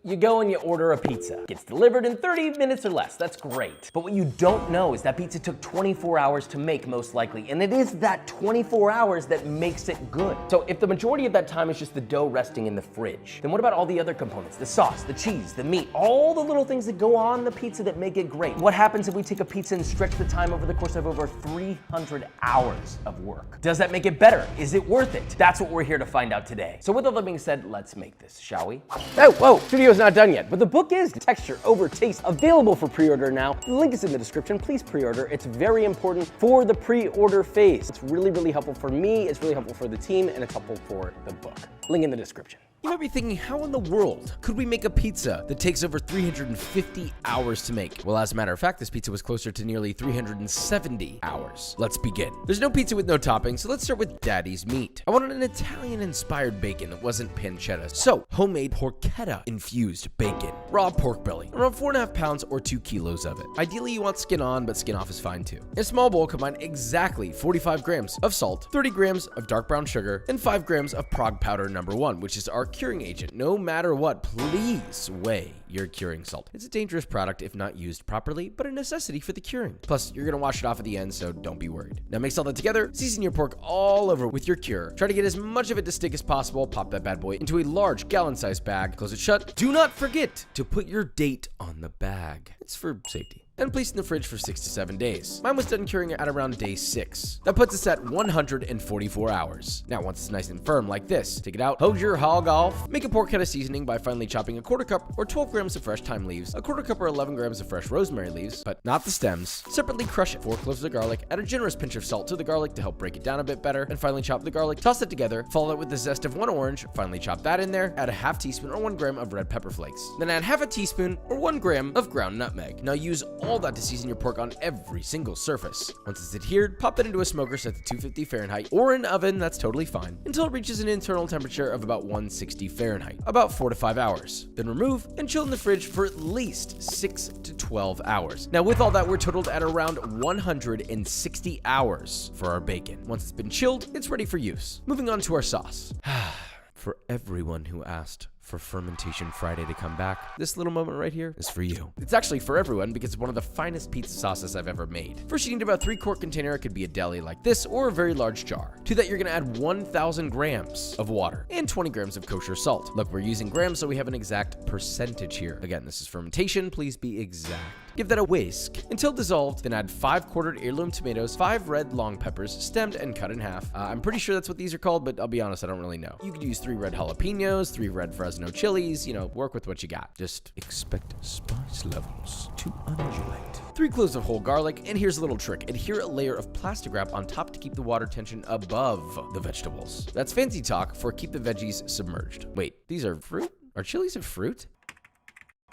You go and you order a pizza. Gets delivered in 30 minutes or less. That's great. But what you don't know is that pizza took 24 hours to make, most likely. And it is that 24 hours that makes it good. So if the majority of that time is just the dough resting in the fridge, then what about all the other components? The sauce, the cheese, the meat, all the little things that go on the pizza that make it great. What happens if we take a pizza and stretch the time over the course of over 300 hours of work? Does that make it better? Is it worth it? That's what we're here to find out today. So with all that being said, let's make this, shall we? Oh, whoa, studio's not done yet, but the book is Texture Over Taste, available for pre-order now. The link is in the description. Please pre-order. It's very important for the pre-order phase. It's really, really helpful for me, it's really helpful for the team, and it's helpful for the book. Link in the description. You might be thinking, how in the world could we make a pizza that takes over 350 hours to make? Well, as a matter of fact, this pizza was closer to nearly 370 hours. Let's begin. There's no pizza with no topping, so let's start with Daddy's meat. I wanted an Italian-inspired bacon that wasn't pancetta. So, homemade porchetta-infused bacon. Raw pork belly. Around 4.5 pounds or 2 kilos of it. Ideally, you want skin on, but skin off is fine too. In a small bowl, combine exactly 45 grams of salt, 30 grams of dark brown sugar, and 5 grams of Prague powder number 1, which is our curing agent. No matter what, please weigh your curing salt. It's a dangerous product if not used properly, but a necessity for the curing. Plus, you're gonna wash it off at the end, so don't be worried. Now mix all that together, season your pork all over with your cure. Try to get as much of it to stick as possible. Pop that bad boy into a large gallon-sized bag, close it shut. Do not forget to put your date on the bag. It's for safety. And place in the fridge for 6 to 7 days. Mine was done curing at around day 6. That puts us at 144 hours. Now, once it's nice and firm like this, take it out, hose your hog off, make a porchetta seasoning by finely chopping a 1/4 cup or 12 grams of fresh thyme leaves, a 1/4 cup or 11 grams of fresh rosemary leaves, but not the stems. Separately crush 4 cloves of garlic, add a generous pinch of salt to the garlic to help break it down a bit better, and finally chop the garlic, toss it together, follow it with the zest of 1 orange, finally chop that in there, add a 1/2 teaspoon or 1 gram of red pepper flakes. Then add 1/2 teaspoon or 1 gram of ground nutmeg. Now use all that to season your pork on every single surface. Once it's adhered, pop that into a smoker set to 250 Fahrenheit or an oven, that's totally fine, until it reaches an internal temperature of about 160 Fahrenheit, about 4 to 5 hours. Then remove and chill in the fridge for at least 6 to 12 hours. Now with all that, we're totaled at around 160 hours for our bacon. Once it's been chilled, it's ready for use. Moving on to our sauce. For everyone who asked for Fermentation Friday to come back, this little moment right here is for you. It's actually for everyone because it's one of the finest pizza sauces I've ever made. First, you need about 3-quart container. It could be a deli like this or a very large jar. To that, you're gonna add 1,000 grams of water and 20 grams of kosher salt. Look, we're using grams, so we have an exact percentage here. Again, this is fermentation. Please be exact. Give that a whisk until dissolved, then add 5 quartered heirloom tomatoes, 5 red long peppers, stemmed and cut in half. I'm pretty sure that's what these are called, but I'll be honest, I don't really know. You could use 3 red jalapenos, 3 red Fresno chilies, work with what you got. Just expect spice levels to undulate. 3 cloves of whole garlic, and here's a little trick. Adhere a layer of plastic wrap on top to keep the water tension above the vegetables. That's fancy talk for keep the veggies submerged. Wait, these are fruit? Are chilies a fruit?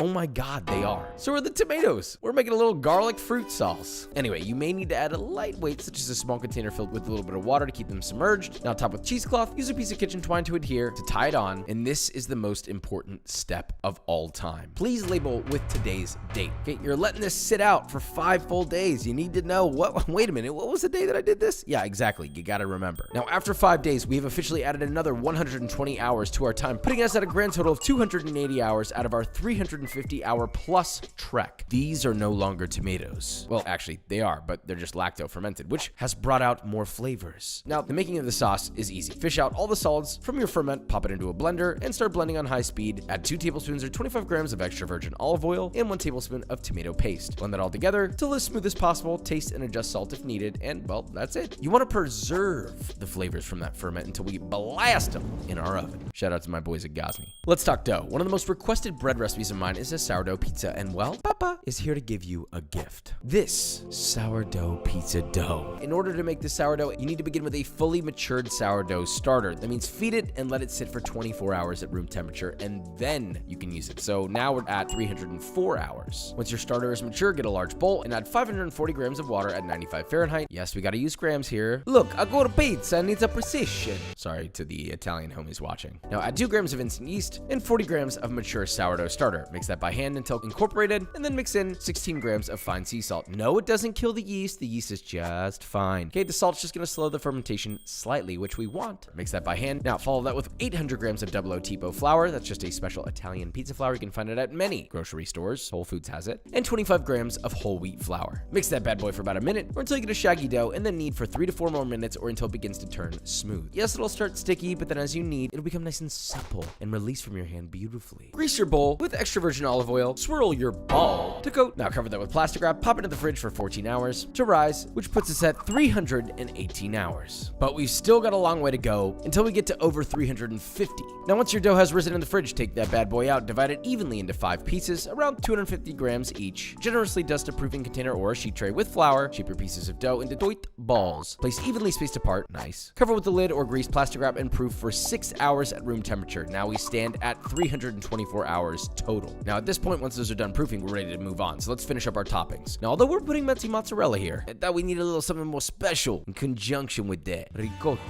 Oh my God, they are. So are the tomatoes. We're making a little garlic fruit sauce. Anyway, you may need to add a lightweight, such as a small container filled with a little bit of water to keep them submerged. Now top with cheesecloth, use a piece of kitchen twine to adhere, to tie it on, and this is the most important step of all time. Please label with today's date. Okay, you're letting this sit out for 5 full days. You need to know wait a minute, what was the day that I did this? Yeah, exactly, you gotta remember. Now after 5 days, we have officially added another 120 hours to our time, putting us at a grand total of 280 hours out of our 350-hour plus trek. These are no longer tomatoes. Well, actually, they are, but they're just lacto-fermented, which has brought out more flavors. Now, the making of the sauce is easy. Fish out all the solids from your ferment, pop it into a blender, and start blending on high speed. Add 2 tablespoons or 25 grams of extra virgin olive oil and 1 tablespoon of tomato paste. Blend that all together till as smooth as possible. Taste and adjust salt if needed, and well, that's it. You want to preserve the flavors from that ferment until we blast them in our oven. Shout out to my boys at Gosney. Let's talk dough. One of the most requested bread recipes of mine is a sourdough pizza, and well, Papa is here to give you a gift. This sourdough pizza dough. In order to make this sourdough, you need to begin with a fully matured sourdough starter. That means feed it and let it sit for 24 hours at room temperature, and then you can use it. So now we're at 304 hours. Once your starter is mature, get a large bowl and add 540 grams of water at 95 Fahrenheit. Yes, we gotta use grams here. Look, I got a pizza needs a precision. Sorry to the Italian homies watching. Now add 2 grams of instant yeast and 40 grams of mature sourdough starter. Mix Mix that by hand until incorporated, and then mix in 16 grams of fine sea salt. No, it doesn't kill the yeast. The yeast is just fine. Okay, the salt's just gonna slow the fermentation slightly, which we want. Mix that by hand. Now follow that with 800 grams of double O tipo flour. That's just a special Italian pizza flour. You can find it at many grocery stores. Whole Foods has it. And 25 grams of whole wheat flour. Mix that bad boy for about a minute or until you get a shaggy dough, and then knead for 3 to 4 more minutes or until it begins to turn smooth. Yes, it'll start sticky, but then as you knead, it'll become nice and supple and release from your hand beautifully. Grease your bowl with extra virgin olive oil. Swirl your ball to coat. Now cover that with plastic wrap. Pop it in the fridge for 14 hours to rise, which puts us at 318 hours. But we've still got a long way to go until we get to over 350. Now once your dough has risen in the fridge, take that bad boy out, divide it evenly into 5 pieces, around 250 grams each. Generously dust a proofing container or a sheet tray with flour. Shape your pieces of dough into doit balls. Place evenly spaced apart. Nice. Cover with the lid or greased plastic wrap and proof for 6 hours at room temperature. Now we stand at 324 hours total. Now at this point, once those are done proofing, we're ready to move on. So let's finish up our toppings. Now, although we're putting Mezzi mozzarella here, I thought we need a little something more special in conjunction with that ricotta.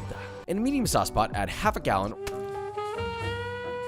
In a medium sauce pot, add half a gallon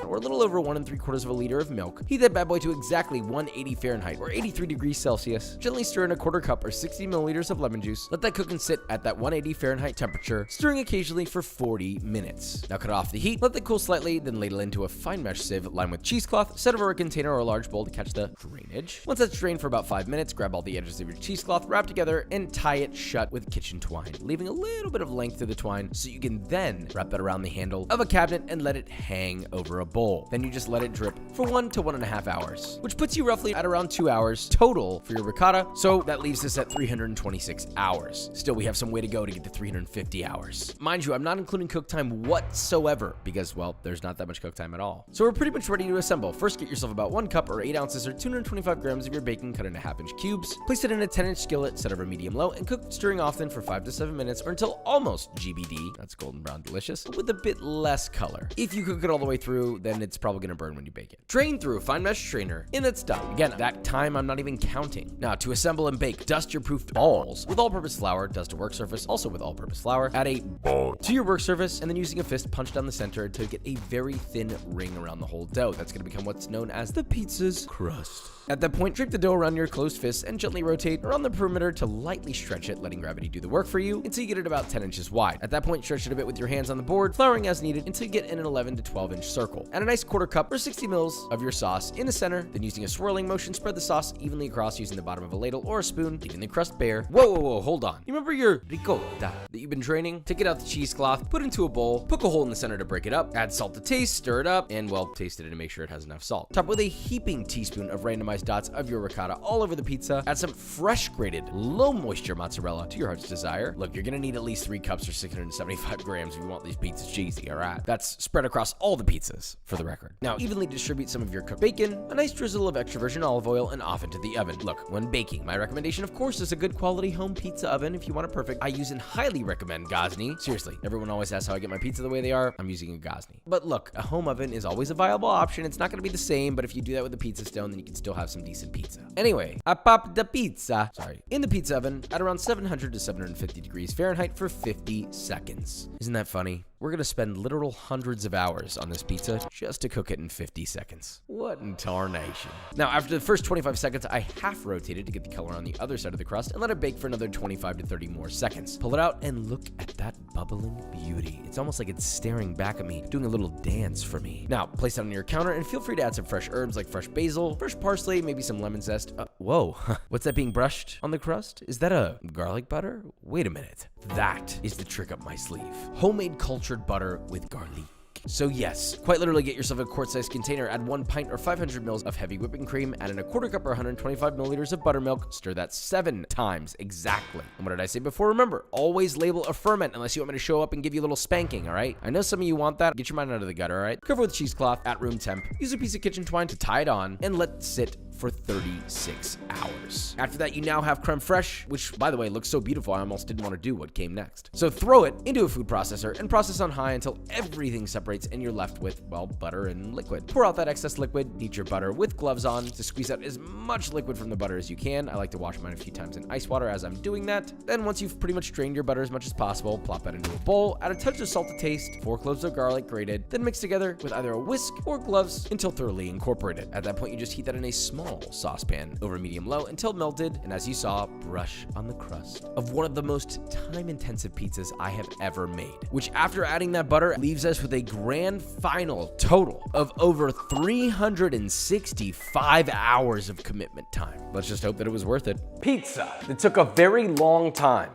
or a little over 1 3/4 of a liter of milk. Heat that bad boy to exactly 180 Fahrenheit or 83 degrees Celsius. Gently stir in a 1/4 cup or 60 milliliters of lemon juice. Let that cook and sit at that 180 Fahrenheit temperature, stirring occasionally for 40 minutes. Now cut off the heat, let that cool slightly, then ladle into a fine mesh sieve lined with cheesecloth. Set over a container or a large bowl to catch the drainage. Once that's drained for about 5 minutes, grab all the edges of your cheesecloth, wrap together, and tie it shut with kitchen twine, leaving a little bit of length to the twine so you can then wrap that around the handle of a cabinet and let it hang over a bowl. Then you just let it drip for 1 to 1.5 hours, which puts you roughly at around 2 hours total for your ricotta. So that leaves us at 326 hours. Still, we have some way to go to get to 350 hours. Mind you, I'm not including cook time whatsoever because, well, there's not that much cook time at all. So we're pretty much ready to assemble. First, get yourself about 1 cup or 8 ounces or 225 grams of your bacon cut into 1/2-inch cubes. Place it in a 10-inch skillet, set over medium-low, and cook, stirring often for 5 to 7 minutes or until almost GBD. That's golden brown delicious, with a bit less color. If you cook it all the way through, then it's probably gonna burn when you bake it. Drain through a fine mesh strainer, and that's done. Again, that time I'm not even counting. Now, to assemble and bake, dust your proofed balls with all-purpose flour. Dust a work surface, also with all-purpose flour. Add a ball to your work surface, and then using a fist, punch down the center to get a very thin ring around the whole dough. That's gonna become what's known as the pizza's crust. At that point, drape the dough around your closed fist and gently rotate around the perimeter to lightly stretch it, letting gravity do the work for you until you get it about 10 inches wide. At that point, stretch it a bit with your hands on the board, flouring as needed until you get in an 11 to 12-inch circle. Add a nice 1/4 cup or 60 mils of your sauce in the center, then using a swirling motion, spread the sauce evenly across using the bottom of a ladle or a spoon, leaving the crust bare. Whoa, hold on. You remember your ricotta that you've been draining? Take it out the cheesecloth, put it into a bowl, poke a hole in the center to break it up, add salt to taste, stir it up, and, well, taste it and make sure it has enough salt. Top with a heaping teaspoon of randomized dots of your ricotta all over the pizza. Add some fresh grated, low moisture mozzarella to your heart's desire. Look, you're gonna need at least 3 cups or 675 grams if you want these pizzas cheesy, all right? That's spread across all the pizzas, for the record. Now, evenly distribute some of your cooked bacon, a nice drizzle of extra virgin olive oil, and off into the oven. Look, when baking, my recommendation, of course, is a good quality home pizza oven. If you want it perfect, I use and highly recommend Gosney. Seriously, everyone always asks how I get my pizza the way they are. I'm using a Gosney. But look, a home oven is always a viable option. It's not gonna be the same, but if you do that with a pizza stone, then you can still have some decent pizza. Anyway, I popped the pizza. In the pizza oven at around 700 to 750 degrees Fahrenheit for 50 seconds. Isn't that funny? We're gonna spend literal hundreds of hours on this pizza just to cook it in 50 seconds. What in tarnation? Now, after the first 25 seconds, I half rotated to get the color on the other side of the crust and let it bake for another 25 to 30 more seconds. Pull it out and look at that bubbling beauty. It's almost like it's staring back at me, doing a little dance for me. Now, place it on your counter and feel free to add some fresh herbs like fresh basil, fresh parsley, maybe some lemon zest. Whoa, what's that being brushed on the crust? Is that a garlic butter? Wait a minute. That is the trick up my sleeve. Homemade cultured butter with garlic. So yes, quite literally get yourself a quart-sized container, add 1 pint or 500 mils of heavy whipping cream, add in a 1/4 cup or 125 milliliters of buttermilk, stir that 7 times exactly. And what did I say before? Remember, always label a ferment unless you want me to show up and give you a little spanking, all right? I know some of you want that. Get your mind out of the gutter, all right? Cover with cheesecloth at room temp. Use a piece of kitchen twine to tie it on and let it sit for 36 hours. After that, you now have creme fraiche, which, by the way, looks so beautiful, I almost didn't want to do what came next. So throw it into a food processor and process on high until everything separates and you're left with, well, butter and liquid. Pour out that excess liquid, knead your butter with gloves on to squeeze out as much liquid from the butter as you can. I like to wash mine a few times in ice water as I'm doing that. Then once you've pretty much drained your butter as much as possible, plop that into a bowl, add a touch of salt to taste, 4 cloves of garlic grated, then mix together with either a whisk or gloves until thoroughly incorporated. At that point, you just heat that in a small saucepan over medium-low until melted, and as you saw, brush on the crust of one of the most time-intensive pizzas I have ever made, which after adding that butter leaves us with a grand final total of over 365 hours of commitment time. Let's just hope that it was worth it. Pizza that took a very long time,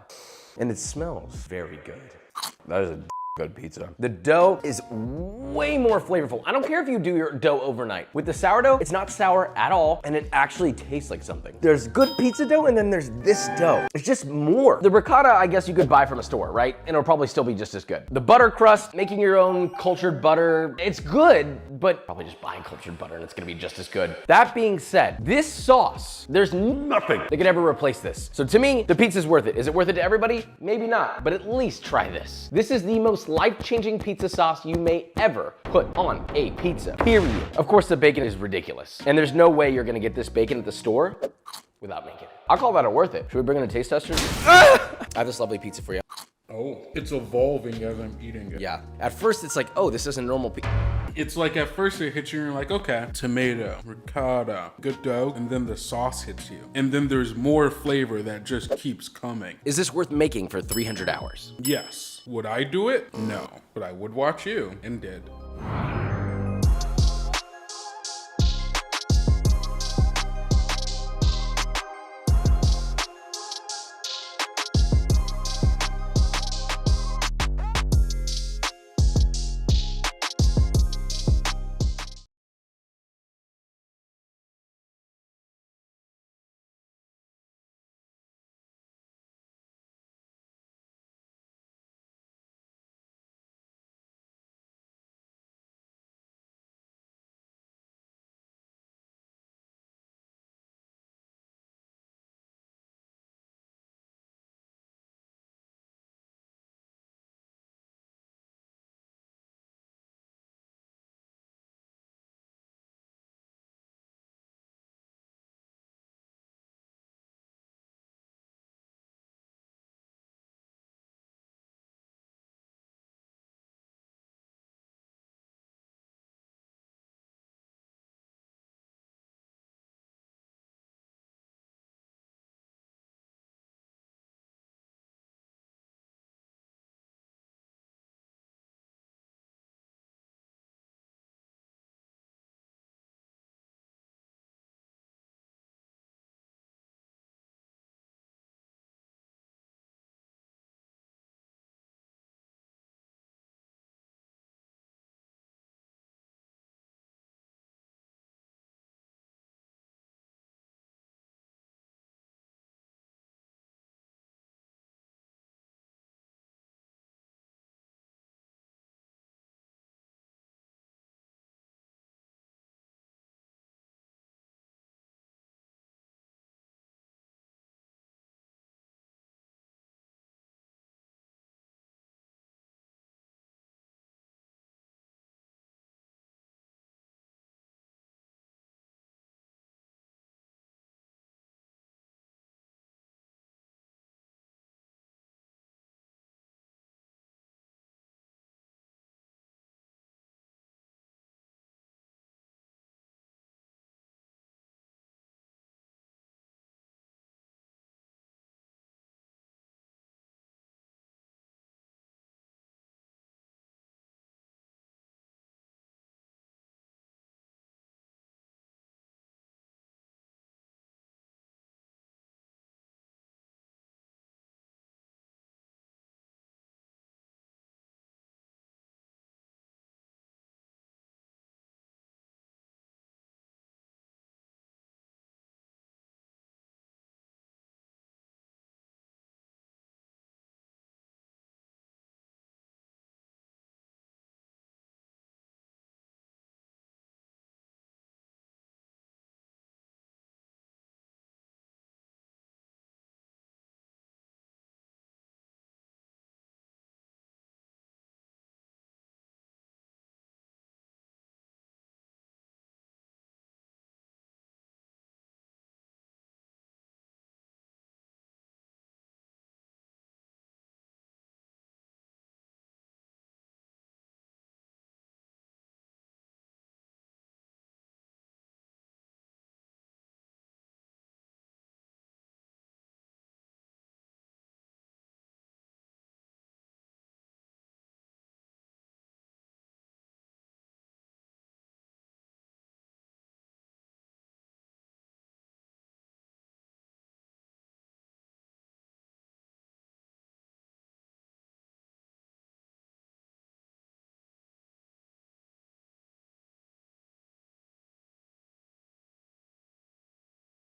and it smells very good. That is a good pizza. The dough is way more flavorful. I don't care if you do your dough overnight. With the sourdough, it's not sour at all, and it actually tastes like something. There's good pizza dough, and then there's this dough. It's just more. The ricotta, I guess you could buy from a store, right? And it'll probably still be just as good. The butter crust, making your own cultured butter, it's good, but probably just buying cultured butter and it's gonna be just as good. That being said, this sauce, there's nothing that could ever replace this. So to me, the pizza's worth it. Is it worth it to everybody? Maybe not, but at least try this. This is the most life-changing pizza sauce you may ever put on a pizza, period. Of course, the bacon is ridiculous, and there's no way you're gonna get this bacon at the store without making it. I'll call that a worth it. Should we bring in a taste tester? I have this lovely pizza for you. Oh, it's evolving as I'm eating it. Yeah, at first it's like, oh, this isn't normal pizza. It's like at first it hits you and you're like, okay, tomato, ricotta, good dough, and then the sauce hits you. And then there's more flavor that just keeps coming. Is this worth making for 300 hours? Yes. Would I do it? No. But I would watch you, and did.